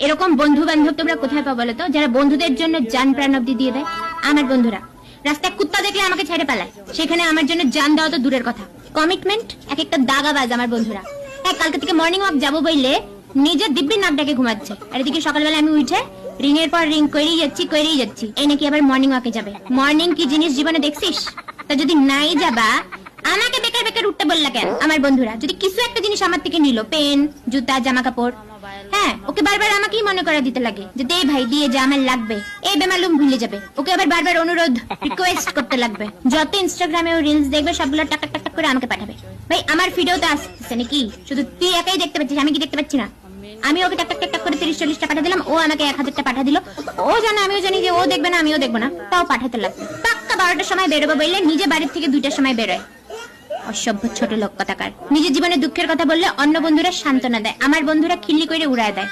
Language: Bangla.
এরকম বন্ধু বান্ধব তোমরা কোথায় পাবো বলো তো, যারা বন্ধুদের জন্য জান প্রাণ অব্দি দিয়ে দেয়। আমার বন্ধুরা রাস্তায় কুত্তা দেখলে আমাকে ছেড়ে পালায়, সেখানে আমার জন্য জান দেওয়া তো দূরের কথা। কমিটমেন্ট এক একটা দাগাবাজ আমার বন্ধুরা। হ্যাঁ, কালকে থেকে মর্নিং ওয়াক যাবো বললে নিজের দিব্যি নাক ডাকে ঘুমাচ্ছে, আর এদিকে সকালবেলা আমি উঠে রিং এর পর রিং করেই যাচ্ছি। এই নাকি আবার মর্নিং ওয়াকে যাবে। মর্নিং কি জিনিস জীবনে দেখছিস? তা যদি নাই যাবা আমাকে বেকার বেকার উঠতে বললা কেন? আমার বন্ধুরা যদি কিছু একটা জিনিস আমার থেকে নিল, পেন, জুতা, জামা কাপড়, হ্যাঁ ওকে বারবার আমাকেই মনে করা দিতে লাগে যে দে ভাই দিয়ে যা, আমার লাগবে। এই বেমালুম ভুলে যাবে, ওকে আবার বারবার অনুরোধ রিকোয়েস্ট করতে লাগবে। যত ইনস্টাগ্রামে ও রিলস দেখবে সবগুলো টাক টাক টাক করে আমাকে পাঠাবে। ভাই আমার ভিডিও তো আসছে নাকি? শুধু তুই একাই দেখতে পাচ্ছিস, আমি কি দেখতে পাচ্ছি না? আমি ওকে টাক টাক টাক করে 30-40টা পাঠা দিলাম, ও আমাকে 1000টা পাঠা দিল। ও জানে আমিও জানি যে ও দেখবে না আমিও দেখবো না, তাও পাঠাতে লাগবে। পাক্কা 12টার সময় বেরোবো বললে নিজে বাড়ির থেকে 2টার সময় বেরোয়। অসভ্য ছোট লোক কথাকার। নিজের জীবনে দুঃখের কথা বললে অন্য বন্ধুরা সান্ত্বনা দেয়, আমার বন্ধুরা খিল্লি করে উড়ায় দেয়।